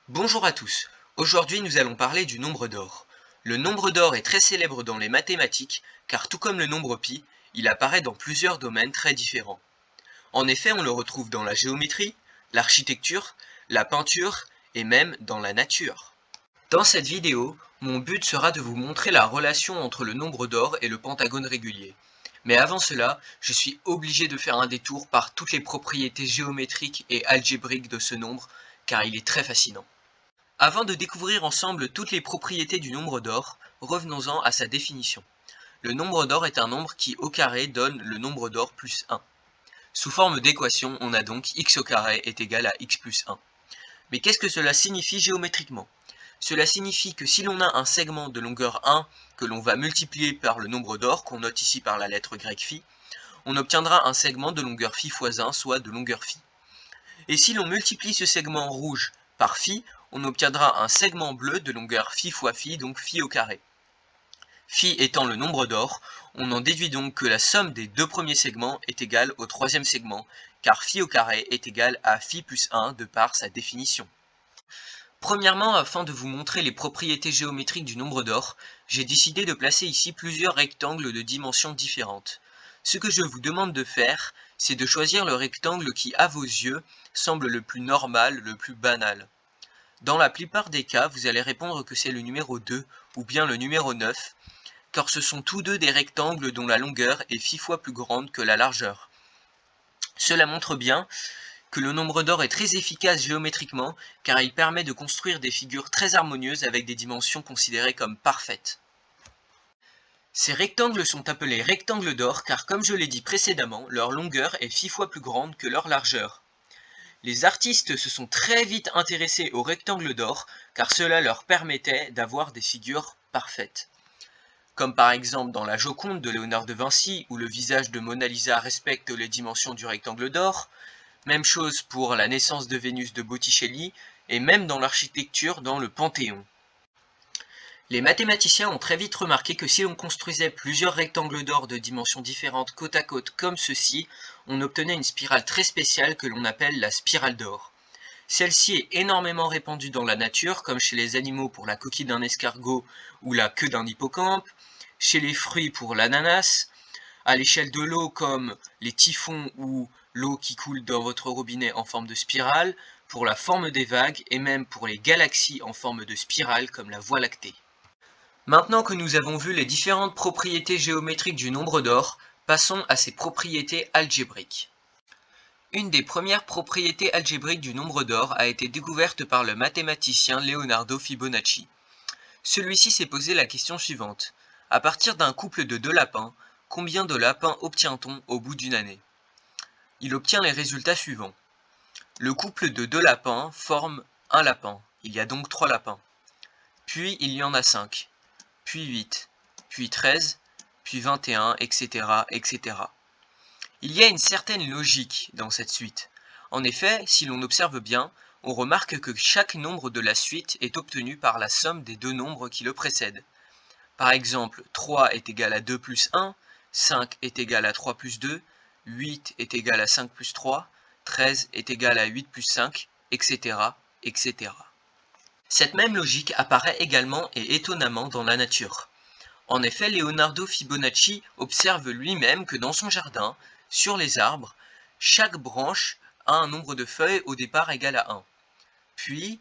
Bonjour à tous. Aujourd'hui, nous allons parler du nombre d'or. Le nombre d'or est très célèbre dans les mathématiques, car tout comme le nombre pi, il apparaît dans plusieurs domaines très différents. En effet, on le retrouve dans la géométrie, l'architecture, la peinture et même dans la nature. Dans cette vidéo, mon but sera de vous montrer la relation entre le nombre d'or et le pentagone régulier. Mais avant cela, je suis obligé de faire un détour par toutes les propriétés géométriques et algébriques de ce nombre, car il est très fascinant. Avant de découvrir ensemble toutes les propriétés du nombre d'or, revenons-en à sa définition. Le nombre d'or est un nombre qui au carré donne le nombre d'or plus 1. Sous forme d'équation, on a donc x au carré est égal à x plus 1. Mais qu'est-ce que cela signifie géométriquement? Cela signifie que si l'on a un segment de longueur 1 que l'on va multiplier par le nombre d'or, qu'on note ici par la lettre grecque phi, on obtiendra un segment de longueur phi fois 1, soit de longueur phi. Et si l'on multiplie ce segment rouge par phi, on obtiendra un segment bleu de longueur phi fois phi, donc phi au carré. Phi étant le nombre d'or, on en déduit donc que la somme des deux premiers segments est égale au troisième segment, car phi au carré est égal à phi plus 1 de par sa définition. Premièrement, afin de vous montrer les propriétés géométriques du nombre d'or, j'ai décidé de placer ici plusieurs rectangles de dimensions différentes. Ce que je vous demande de faire, c'est de choisir le rectangle qui, à vos yeux, semble le plus normal, le plus banal. Dans la plupart des cas, vous allez répondre que c'est le numéro 2 ou bien le numéro 9, car ce sont tous deux des rectangles dont la longueur est 6 fois plus grande que la largeur. Cela montre bien que le nombre d'or est très efficace géométriquement, car il permet de construire des figures très harmonieuses avec des dimensions considérées comme parfaites. Ces rectangles sont appelés rectangles d'or car, comme je l'ai dit précédemment, leur longueur est 6 fois plus grande que leur largeur. Les artistes se sont très vite intéressés aux rectangles d'or car cela leur permettait d'avoir des figures parfaites. Comme par exemple dans la Joconde de Léonard de Vinci où le visage de Mona Lisa respecte les dimensions du rectangle d'or, même chose pour la naissance de Vénus de Botticelli et même dans l'architecture dans le Panthéon. Les mathématiciens ont très vite remarqué que si l'on construisait plusieurs rectangles d'or de dimensions différentes côte à côte comme ceci, on obtenait une spirale très spéciale que l'on appelle la spirale d'or. Celle-ci est énormément répandue dans la nature, comme chez les animaux pour la coquille d'un escargot ou la queue d'un hippocampe, chez les fruits pour l'ananas, à l'échelle de l'eau comme les typhons ou l'eau qui coule dans votre robinet en forme de spirale, pour la forme des vagues et même pour les galaxies en forme de spirale comme la Voie lactée. Maintenant que nous avons vu les différentes propriétés géométriques du nombre d'or, passons à ses propriétés algébriques. Une des premières propriétés algébriques du nombre d'or a été découverte par le mathématicien Leonardo Fibonacci. Celui-ci s'est posé la question suivante. À partir d'un couple de 2 lapins, combien de lapins obtient-on au bout d'une année? Il obtient les résultats suivants. Le couple de 2 lapins forme un lapin, il y a donc 3 lapins. Puis il y en a 5, puis 8, puis 13, puis 21, etc., etc. Il y a une certaine logique dans cette suite. En effet, si l'on observe bien, on remarque que chaque nombre de la suite est obtenu par la somme des deux nombres qui le précèdent. Par exemple, 3 est égal à 2 plus 1, 5 est égal à 3 plus 2, 8 est égal à 5 plus 3, 13 est égal à 8 plus 5, etc., etc. Cette même logique apparaît également et étonnamment dans la nature. En effet, Leonardo Fibonacci observe lui-même que dans son jardin, sur les arbres, chaque branche a un nombre de feuilles au départ égal à 1. Puis,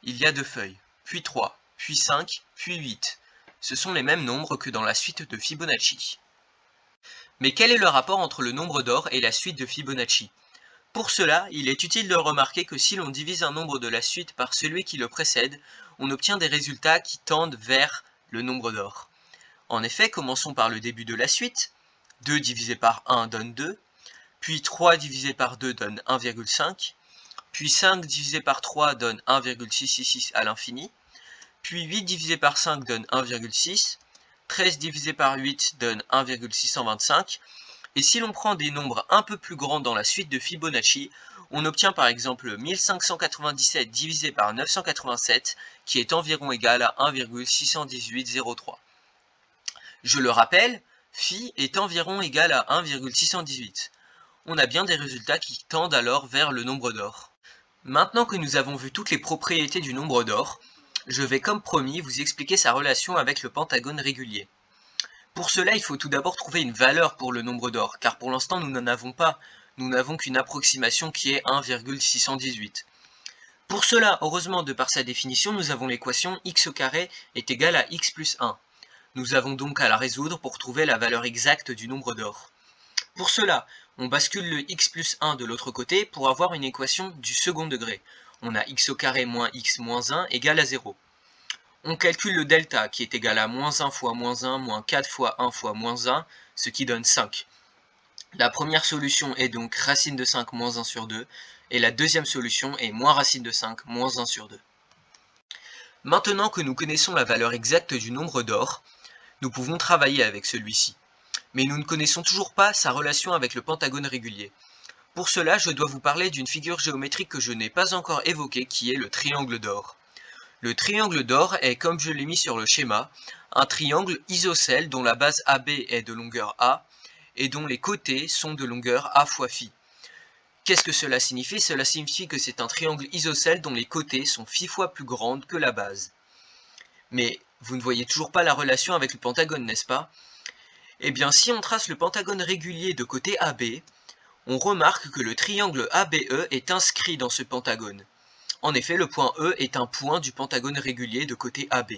il y a 2 feuilles, puis 3, puis 5, puis 8. Ce sont les mêmes nombres que dans la suite de Fibonacci. Mais quel est le rapport entre le nombre d'or et la suite de Fibonacci? Pour cela, il est utile de remarquer que si l'on divise un nombre de la suite par celui qui le précède, on obtient des résultats qui tendent vers le nombre d'or. En effet, commençons par le début de la suite. 2 divisé par 1 donne 2, puis 3 divisé par 2 donne 1,5, puis 5 divisé par 3 donne 1,666 à l'infini, puis 8 divisé par 5 donne 1,6, 13 divisé par 8 donne 1,625, et si l'on prend des nombres un peu plus grands dans la suite de Fibonacci, on obtient par exemple 1597 divisé par 987, qui est environ égal à 1,61803. Je le rappelle, phi est environ égal à 1,618. On a bien des résultats qui tendent alors vers le nombre d'or. Maintenant que nous avons vu toutes les propriétés du nombre d'or, je vais comme promis vous expliquer sa relation avec le pentagone régulier. Pour cela, il faut tout d'abord trouver une valeur pour le nombre d'or, car pour l'instant nous n'en avons pas. Nous n'avons qu'une approximation qui est 1,618. Pour cela, heureusement de par sa définition, nous avons l'équation x au carré est égal à x plus 1. Nous avons donc à la résoudre pour trouver la valeur exacte du nombre d'or. Pour cela, on bascule le x plus 1 de l'autre côté pour avoir une équation du second degré. On a x au carré moins x moins 1 égale à 0. On calcule le delta qui est égal à moins 1 fois moins 1 moins 4 fois 1 fois moins 1, ce qui donne 5. La première solution est donc racine de 5 moins 1 sur 2, et la deuxième solution est moins racine de 5 moins 1 sur 2. Maintenant que nous connaissons la valeur exacte du nombre d'or, nous pouvons travailler avec celui-ci. Mais nous ne connaissons toujours pas sa relation avec le pentagone régulier. Pour cela, je dois vous parler d'une figure géométrique que je n'ai pas encore évoquée, qui est le triangle d'or. Le triangle d'or est, comme je l'ai mis sur le schéma, un triangle isocèle dont la base AB est de longueur A et dont les côtés sont de longueur A fois phi. Qu'est-ce que cela signifie? Cela signifie que c'est un triangle isocèle dont les côtés sont phi fois plus grandes que la base. Mais vous ne voyez toujours pas la relation avec le pentagone, n'est-ce pas? Eh bien, si on trace le pentagone régulier de côté AB, on remarque que le triangle ABE est inscrit dans ce pentagone. En effet, le point E est un point du pentagone régulier de côté AB.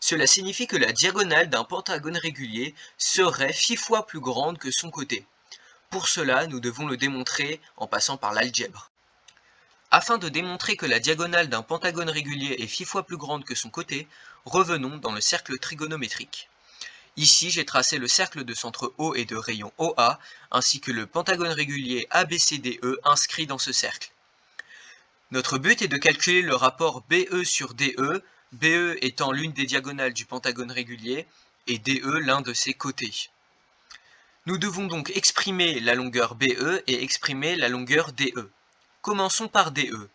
Cela signifie que la diagonale d'un pentagone régulier serait phi fois plus grande que son côté. Pour cela, nous devons le démontrer en passant par l'algèbre. Afin de démontrer que la diagonale d'un pentagone régulier est phi fois plus grande que son côté, revenons dans le cercle trigonométrique. Ici, j'ai tracé le cercle de centre O et de rayon OA, ainsi que le pentagone régulier ABCDE inscrit dans ce cercle. Notre but est de calculer le rapport BE sur DE, BE étant l'une des diagonales du pentagone régulier, et DE l'un de ses côtés. Nous devons donc exprimer la longueur BE et exprimer la longueur DE. Commençons par DE.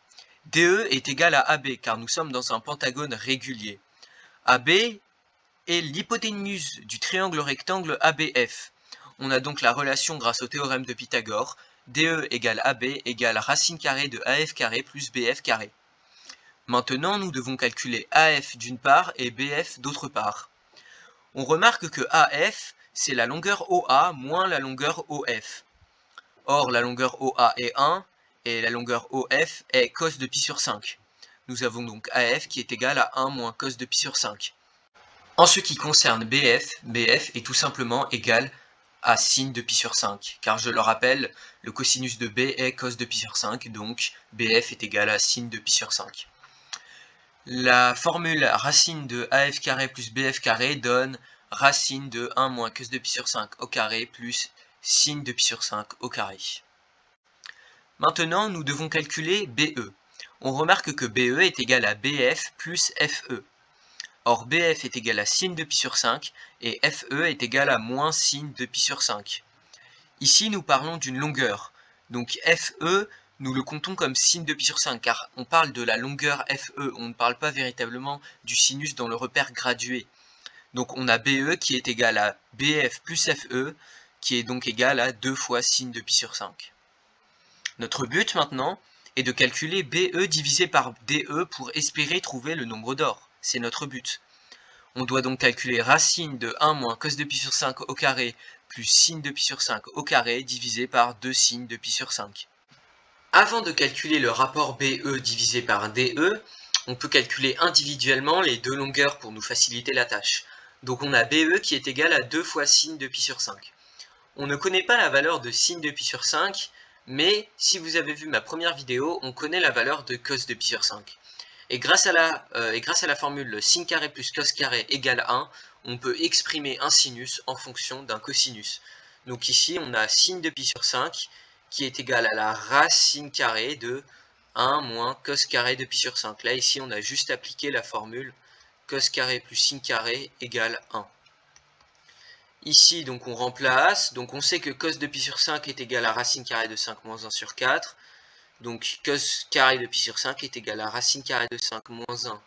DE est égal à AB, car nous sommes dans un pentagone régulier. AB est l'hypoténuse du triangle rectangle ABF. On a donc la relation grâce au théorème de Pythagore, DE égale AB égale racine carrée de AF carré plus BF carré. Maintenant, nous devons calculer AF d'une part et BF d'autre part. On remarque que AF, c'est la longueur OA moins la longueur OF. Or, la longueur OA est 1 et la longueur OF est cos de pi sur 5. Nous avons donc AF qui est égal à 1 moins cos de pi sur 5. En ce qui concerne BF, BF est tout simplement égal à sin de pi sur 5, car je le rappelle, le cosinus de B est cos de pi sur 5, donc BF est égal à sin de pi sur 5. La formule racine de AF carré plus BF carré donne racine de 1 moins cos de pi sur 5 au carré plus sin de pi sur 5 au carré. Maintenant, nous devons calculer BE. On remarque que BE est égal à BF plus FE. Or, BF est égal à sin de pi sur 5 et FE est égal à moins sin de pi sur 5. Ici, nous parlons d'une longueur. Donc FE, nous le comptons comme sin de pi sur 5, car on parle de la longueur FE, on ne parle pas véritablement du sinus dans le repère gradué. Donc on a BE qui est égal à BF plus FE, qui est donc égal à 2 fois sin de pi sur 5. Notre but maintenant est de calculer BE divisé par DE pour espérer trouver le nombre d'or. C'est notre but. On doit donc calculer racine de 1 moins cos de pi sur 5 au carré plus sin de pi sur 5 au carré divisé par 2 sin de pi sur 5. Avant de calculer le rapport BE divisé par DE, on peut calculer individuellement les deux longueurs pour nous faciliter la tâche. Donc on a BE qui est égal à 2 fois sin de pi sur 5. On ne connaît pas la valeur de sin de pi sur 5, mais si vous avez vu ma première vidéo, on connaît la valeur de cos de pi sur 5. Et grâce à la formule sin carré plus cos carré égale 1, on peut exprimer un sinus en fonction d'un cosinus. Donc ici, on a sin de pi sur 5 qui est égal à la racine carrée de 1 moins cos carré de pi sur 5. Là, ici, on a juste appliqué la formule cos carré plus sin carré égale 1. Ici, donc, on remplace. Donc, on sait que cos de pi sur 5 est égal à racine carrée de 5 moins 1 sur 4. Donc, cos carré de pi sur 5 est égal à racine carrée de 5 moins 1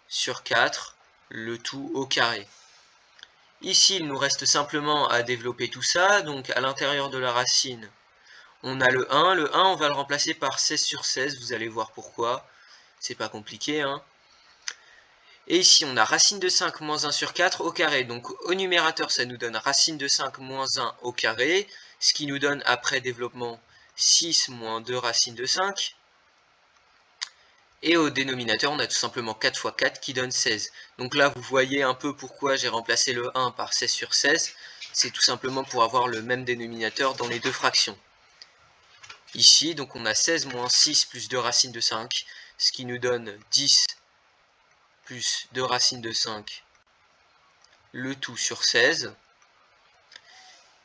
sur 4, le tout au carré. Ici, il nous reste simplement à développer tout ça. Donc, à l'intérieur de la racine, On a le 1, on va le remplacer par 16 sur 16, vous allez voir pourquoi, c'est pas compliqué, hein. Et ici, on a racine de 5 moins 1 sur 4 au carré. Donc au numérateur, ça nous donne racine de 5 moins 1 au carré, ce qui nous donne après développement 6 moins 2 racine de 5. Et au dénominateur, on a tout simplement 4 fois 4 qui donne 16. Donc là, vous voyez un peu pourquoi j'ai remplacé le 1 par 16 sur 16. C'est tout simplement pour avoir le même dénominateur dans les deux fractions. Ici, donc on a 16 moins 6 plus 2 racines de 5, ce qui nous donne 10 plus 2 racines de 5, le tout sur 16.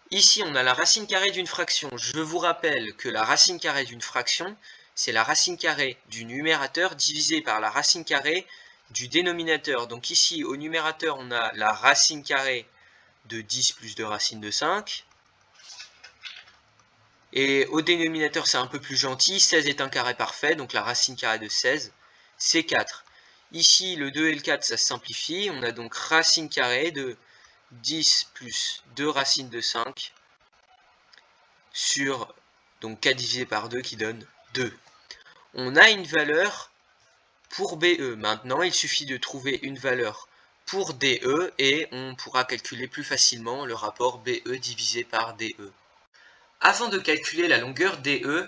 Ici, on a la racine carrée d'une fraction. Je vous rappelle que la racine carrée d'une fraction, c'est la racine carrée du numérateur divisé par la racine carrée du dénominateur. Donc ici, au numérateur, on a la racine carrée de 10 plus 2 racines de 5. Et au dénominateur, c'est un peu plus gentil. 16 est un carré parfait, donc la racine carrée de 16, c'est 4. Ici, le 2 et le 4, ça se simplifie. On a donc racine carrée de 10 plus 2 racines de 5 sur donc 4 divisé par 2 qui donne 2. On a une valeur pour BE. Maintenant, il suffit de trouver une valeur pour DE et on pourra calculer plus facilement le rapport BE divisé par DE. Avant de calculer la longueur DE,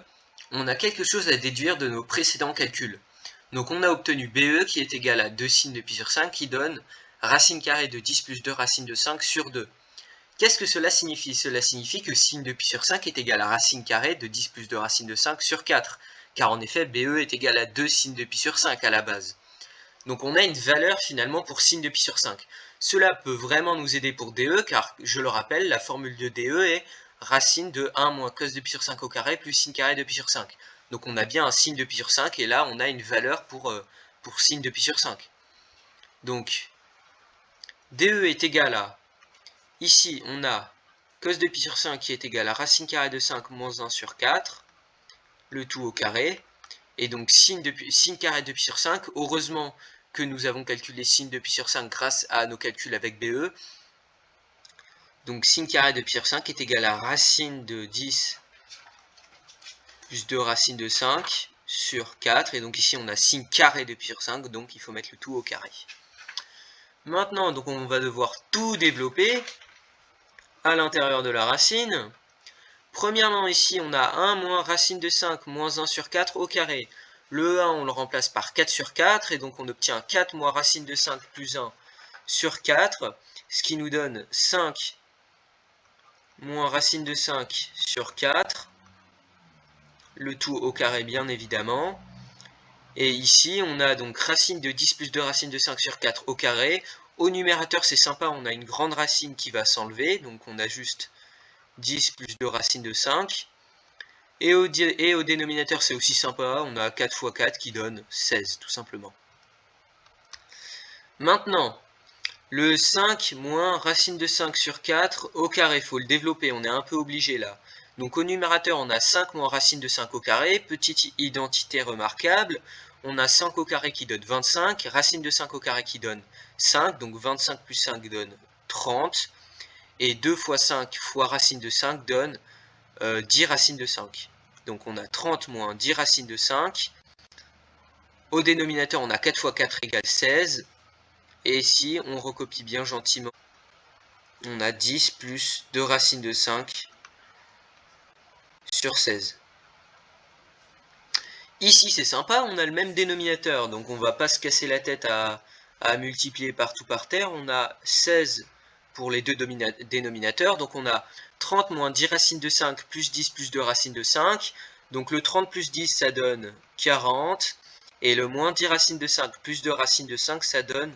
on a quelque chose à déduire de nos précédents calculs. Donc on a obtenu BE qui est égal à 2 sin de pi sur 5 qui donne racine carrée de 10 plus 2 racine de 5 sur 2. Qu'est-ce que cela signifie? Cela signifie que sin de pi sur 5 est égal à racine carrée de 10 plus 2 racine de 5 sur 4. Car en effet, BE est égal à 2 sin de pi sur 5 à la base. Donc on a une valeur finalement pour sin de pi sur 5. Cela peut vraiment nous aider pour DE car, je le rappelle, la formule de DE est racine de 1 moins cos de pi sur 5 au carré plus sin carré de pi sur 5. Donc on a bien un sin de pi sur 5 et là on a une valeur pour sin de pi sur 5. Donc DE est égal à, ici on a cos de pi sur 5 qui est égal à racine carrée de 5 moins 1 sur 4, le tout au carré, et donc sin carré de pi sur 5, heureusement que nous avons calculé sin de pi sur 5 grâce à nos calculs avec BE. Donc sin carré de pi sur 5 est égal à racine de 10 plus 2 racine de 5 sur 4. Et donc ici on a sin carré de pi sur 5, donc il faut mettre le tout au carré. Maintenant, donc on va devoir tout développer à l'intérieur de la racine. Premièrement, ici on a 1 moins racine de 5 moins 1 sur 4 au carré. Le 1 on le remplace par 4 sur 4 et donc on obtient 4 moins racine de 5 plus 1 sur 4, ce qui nous donne 5 moins racine de 5 sur 4, le tout au carré bien évidemment. Et ici on a donc racine de 10 plus 2 racine de 5 sur 4 au carré. Au numérateur c'est sympa, on a une grande racine qui va s'enlever, donc on a juste 10 plus 2 racine de 5. Et au dénominateur c'est aussi sympa, on a 4 fois 4 qui donne 16 tout simplement. Maintenant, le 5 moins racine de 5 sur 4 au carré, il faut le développer, on est un peu obligé là. Donc au numérateur, on a 5 moins racine de 5 au carré, petite identité remarquable. On a 5 au carré qui donne 25, racine de 5 au carré qui donne 5, donc 25 plus 5 donne 30. Et 2 fois 5 fois racine de 5 donne 10 racines de 5. Donc on a 30 moins 10 racines de 5. Au dénominateur, on a 4 fois 4 égale 16. Et ici, on recopie bien gentiment. On a 10 plus 2 racines de 5 sur 16. Ici, c'est sympa, on a le même dénominateur, donc on ne va pas se casser la tête à multiplier partout par terre. On a 16 pour les deux dénominateurs, donc on a 30 moins 10 racines de 5 plus 10 plus 2 racines de 5. Donc le 30 plus 10, ça donne 40. Et le moins 10 racines de 5 plus 2 racines de 5, ça donne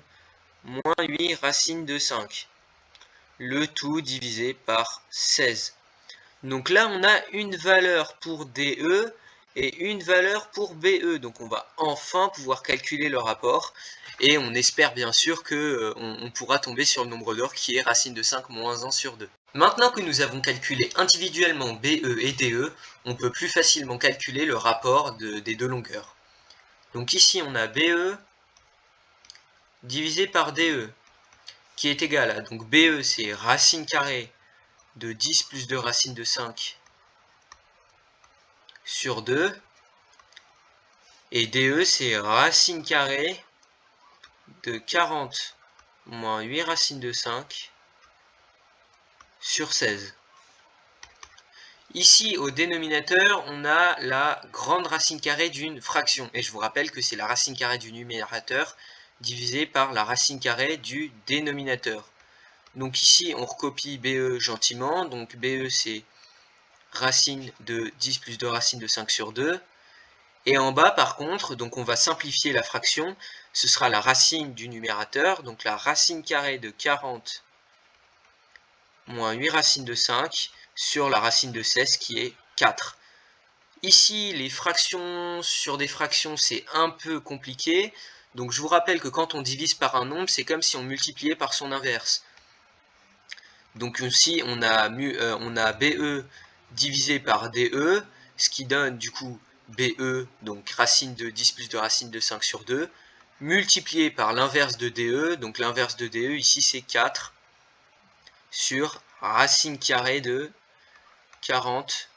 moins 8 racines de 5. Le tout divisé par 16. Donc là, on a une valeur pour DE et une valeur pour BE. Donc on va enfin pouvoir calculer le rapport. Et on espère bien sûr qu'on pourra tomber sur le nombre d'or qui est racine de 5 moins 1 sur 2. Maintenant que nous avons calculé individuellement BE et DE, on peut plus facilement calculer le rapport des deux longueurs. Donc ici, on a BE divisé par DE, qui est égal à, donc BE c'est racine carrée de 10 plus 2 racine de 5 sur 2. Et DE, c'est racine carrée de 40 moins 8 racine de 5 sur 16. Ici, au dénominateur, on a la grande racine carrée d'une fraction. Et je vous rappelle que c'est la racine carrée du numérateur divisé par la racine carrée du dénominateur. Donc ici, on recopie BE gentiment. Donc BE, c'est racine de 10 plus 2 racine de 5 sur 2. Et en bas, par contre, donc on va simplifier la fraction. Ce sera la racine du numérateur. Donc la racine carrée de 40 moins 8 racine de 5 sur la racine de 16 qui est 4. Ici, les fractions sur des fractions, c'est un peu compliqué. Donc je vous rappelle que quand on divise par un nombre, c'est comme si on multipliait par son inverse. Donc ici, on a BE divisé par DE, ce qui donne du coup BE, donc racine de 10 plus de racine de 5 sur 2, multiplié par l'inverse de DE, donc l'inverse de DE ici c'est 4, sur racine carrée de 40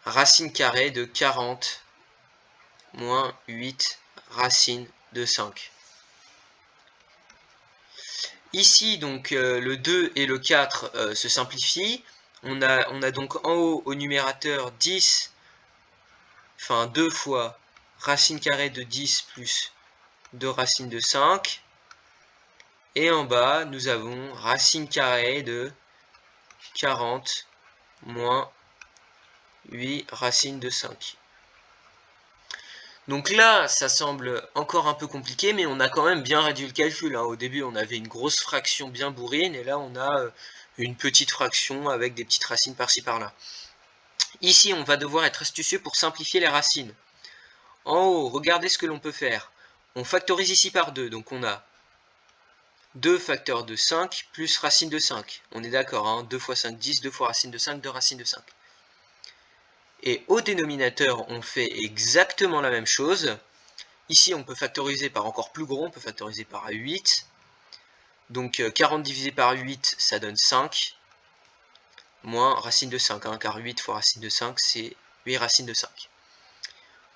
racine carrée de 40 moins 8 racine de 5. Ici, donc, le 2 et le 4 se simplifient. On a donc en haut au numérateur 10, enfin 2 fois racine carrée de 10 plus 2 racines de 5. Et en bas, nous avons racine carrée de 40 moins 8 racines de 5. Donc là, ça semble encore un peu compliqué, mais on a quand même bien réduit le calcul, hein. Au début, on avait une grosse fraction bien bourrine, et là, on a une petite fraction avec des petites racines par-ci par-là. Ici, on va devoir être astucieux pour simplifier les racines. En haut, regardez ce que l'on peut faire. On factorise ici par 2, donc on a 2 facteurs de 5 plus racine de 5. On est d'accord, hein, 2 fois 5, 10, 2 fois racine de 5, 2 racines de 5. Et au dénominateur, on fait exactement la même chose. Ici, on peut factoriser par encore plus gros, on peut factoriser par 8. Donc 40 divisé par 8, ça donne 5. Moins racine de 5, hein, car 8 fois racine de 5, c'est 8 racines de 5.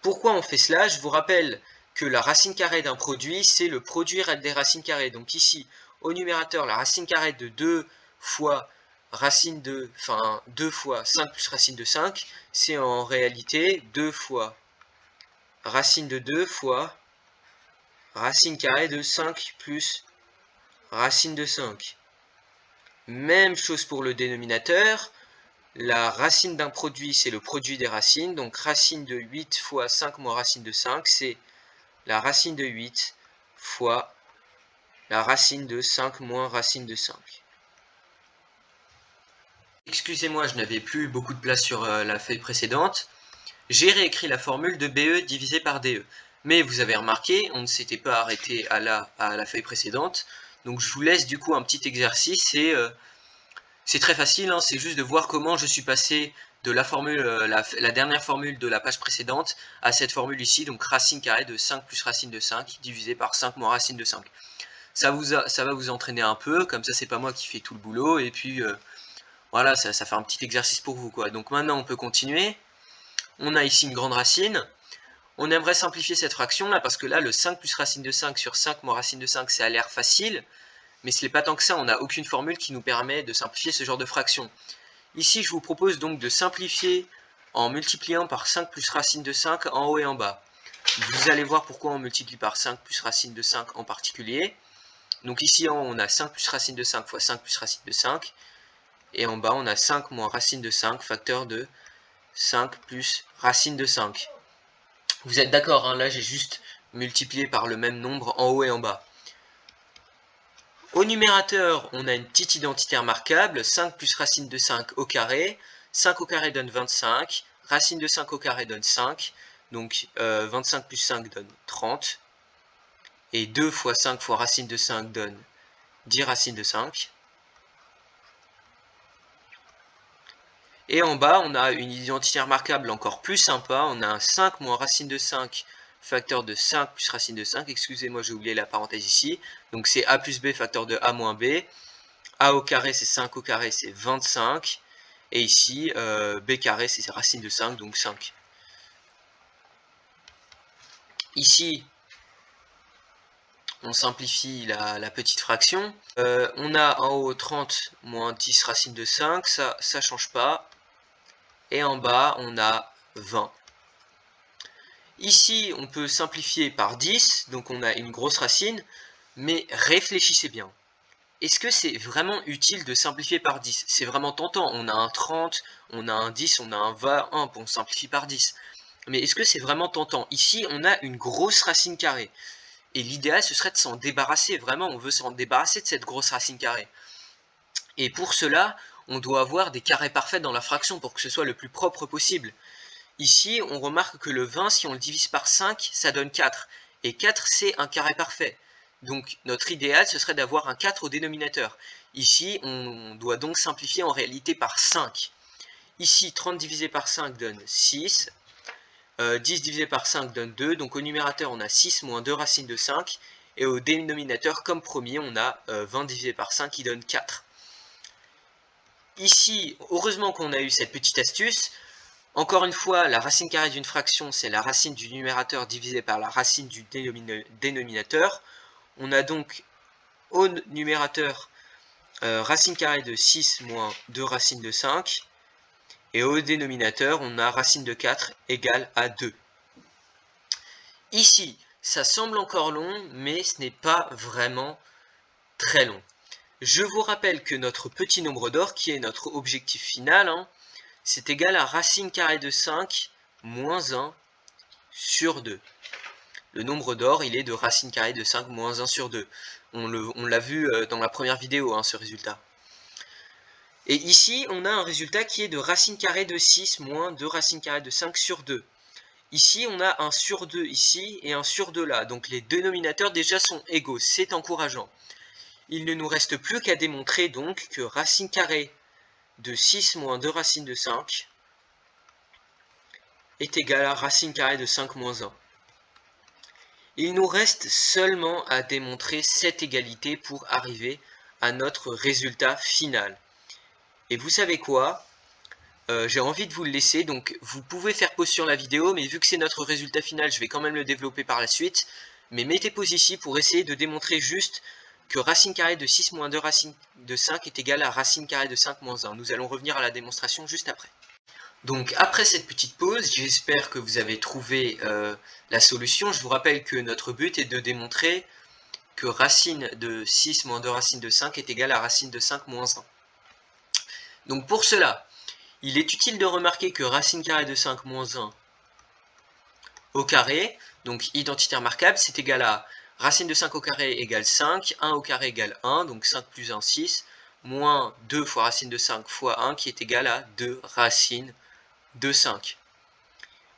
Pourquoi on fait cela? Je vous rappelle que la racine carrée d'un produit, c'est le produit des racines carrées. Donc ici, au numérateur, la racine carrée de 2 fois racine de, enfin 2 fois 5 plus racine de 5, c'est en réalité 2 fois racine de 2 fois racine carrée de 5 plus racine de 5. Même chose pour le dénominateur. La racine d'un produit, c'est le produit des racines. Donc racine de 8 fois 5 moins racine de 5, c'est la racine de 8 fois la racine de 5 moins racine de 5. Excusez-moi, je n'avais plus beaucoup de place sur la feuille précédente. J'ai réécrit la formule de BE divisé par DE. Mais vous avez remarqué, on ne s'était pas arrêté à la feuille précédente. Donc je vous laisse du coup un petit exercice et c'est très facile, hein, c'est juste de voir comment je suis passé de la formule, la dernière formule de la page précédente à cette formule ici, donc racine carrée de 5 plus racine de 5 divisé par 5 moins racine de 5. Ça va vous entraîner un peu, comme ça c'est pas moi qui fais tout le boulot, et puis voilà, ça fait un petit exercice pour vous, quoi. Donc maintenant on peut continuer. On a ici une grande racine. On aimerait simplifier cette fraction là, parce que là le 5 plus racine de 5 sur 5 moins racine de 5, ça a l'air facile. Mais ce n'est pas tant que ça, on n'a aucune formule qui nous permet de simplifier ce genre de fraction. Ici, je vous propose donc de simplifier en multipliant par 5 plus racine de 5 en haut et en bas. Vous allez voir pourquoi on multiplie par 5 plus racine de 5 en particulier. Donc ici, en haut, on a 5 plus racine de 5 fois 5 plus racine de 5. Et en bas, on a 5 moins racine de 5, facteur de 5 plus racine de 5. Vous êtes d'accord, hein, là j'ai juste multiplié par le même nombre en haut et en bas. Au numérateur, on a une petite identité remarquable, 5 plus racine de 5 au carré. 5 au carré donne 25, racine de 5 au carré donne 5, donc 25 plus 5 donne 30. Et 2 fois 5 fois racine de 5 donne 10 racines de 5. Et en bas, on a une identité remarquable encore plus sympa, on a un 5 moins racine de 5 facteur de 5 plus racine de 5, excusez-moi j'ai oublié la parenthèse ici, donc c'est a plus b facteur de a moins b. A au carré c'est 5 au carré c'est 25. Et ici, b carré c'est racine de 5, donc 5. Ici, on simplifie la petite fraction. On a en haut 30 moins 10 racine de 5, ça change pas. Et en bas, on a 20. Ici, on peut simplifier par 10, donc on a une grosse racine, mais réfléchissez bien. Est-ce que c'est vraiment utile de simplifier par 10? C'est vraiment tentant, on a un 30, on a un 10, on a un 20, on simplifie par 10. Mais est-ce que c'est vraiment tentant? Ici, on a une grosse racine carrée. Et l'idéal, ce serait de s'en débarrasser. Vraiment, on veut s'en débarrasser de cette grosse racine carrée. Et pour cela, on doit avoir des carrés parfaits dans la fraction pour que ce soit le plus propre possible. Ici, on remarque que le 20, si on le divise par 5, ça donne 4. Et 4, c'est un carré parfait. Donc, notre idéal, ce serait d'avoir un 4 au dénominateur. Ici, on doit donc simplifier en réalité par 5. Ici, 30 divisé par 5 donne 6. 10 divisé par 5 donne 2. Donc, au numérateur, on a 6 moins 2 racines de 5. Et au dénominateur, comme promis, on a 20 divisé par 5 qui donne 4. Ici, heureusement qu'on a eu cette petite astuce. Encore une fois, la racine carrée d'une fraction, c'est la racine du numérateur divisée par la racine du dénominateur. On a donc au numérateur racine carrée de 6 moins 2 racines de 5. Et au dénominateur, on a racine de 4 égale à 2. Ici, ça semble encore long, mais ce n'est pas vraiment très long. Je vous rappelle que notre petit nombre d'or, qui est notre objectif final, c'est égal à racine carrée de 5 moins 1 sur 2. Le nombre d'or, il est de racine carrée de 5 moins 1 sur 2. On l'a vu dans la première vidéo, ce résultat. Et ici, on a un résultat qui est de racine carrée de 6 moins 2 racine carrée de 5 sur 2. Ici, on a un sur 2 ici et un sur 2 là. Donc les dénominateurs déjà sont égaux. C'est encourageant. Il ne nous reste plus qu'à démontrer donc que racine carrée de 6 moins 2 racine de 5 est égal à racine carrée de 5 moins 1. Il nous reste seulement à démontrer cette égalité pour arriver à notre résultat final. Et vous savez quoi? J'ai envie de vous le laisser, donc vous pouvez faire pause sur la vidéo, mais vu que c'est notre résultat final, je vais quand même le développer par la suite. Mais mettez pause ici pour essayer de démontrer juste que racine carrée de 6 moins 2 racine de 5 est égal à racine carrée de 5 moins 1. Nous allons revenir à la démonstration juste après. Donc après cette petite pause, j'espère que vous avez trouvé la solution. Je vous rappelle que notre but est de démontrer que racine de 6 moins 2 racine de 5 est égal à racine de 5 moins 1. Donc pour cela, il est utile de remarquer que racine carrée de 5 moins 1 au carré, donc identité remarquable, c'est égal à racine de 5 au carré égale 5, 1 au carré égale 1, donc 5 plus 1, 6, moins 2 fois racine de 5 fois 1 qui est égal à 2 racine de 5.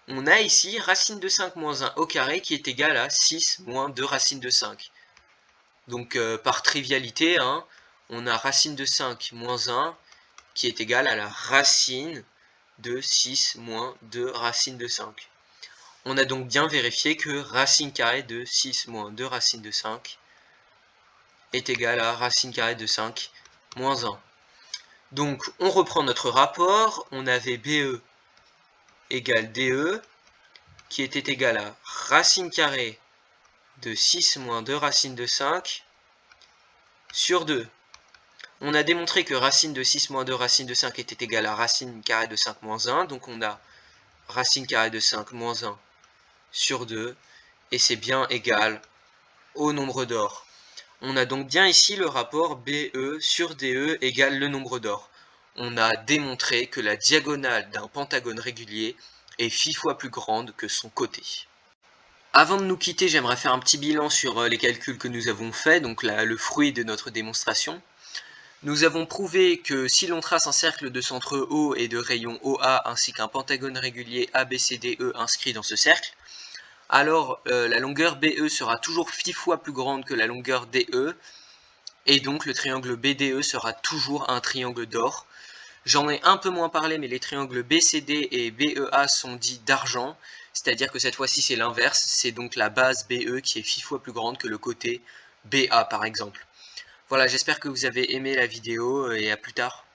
On a ici racine de 5 moins 1 au carré qui est égal à 6 moins 2 racine de 5. Donc par trivialité, on a racine de 5 moins 1 qui est égal à la racine de 6 moins 2 racine de 5. On a donc bien vérifié que racine carrée de 6 moins 2 racine de 5 est égal à racine carrée de 5 moins 1. Donc on reprend notre rapport, on avait BE égale DE, qui était égal à racine carrée de 6 moins 2 racine de 5 sur 2. On a démontré que racine de 6 moins 2 racine de 5 était égal à racine carrée de 5 moins 1, donc on a racine carrée de 5 moins 1 sur 2, et c'est bien égal au nombre d'or. On a donc bien ici le rapport BE sur DE égale le nombre d'or. On a démontré que la diagonale d'un pentagone régulier est 6 fois plus grande que son côté. Avant de nous quitter, j'aimerais faire un petit bilan sur les calculs que nous avons faits, donc le fruit de notre démonstration. Nous avons prouvé que si l'on trace un cercle de centre O et de rayon OA ainsi qu'un pentagone régulier ABCDE inscrit dans ce cercle, alors la longueur BE sera toujours 6 fois plus grande que la longueur DE, et donc le triangle BDE sera toujours un triangle d'or. J'en ai un peu moins parlé, mais les triangles BCD et BEA sont dits d'argent, c'est-à-dire que cette fois-ci c'est l'inverse, c'est donc la base BE qui est 6 fois plus grande que le côté BA par exemple. Voilà, j'espère que vous avez aimé la vidéo et à plus tard.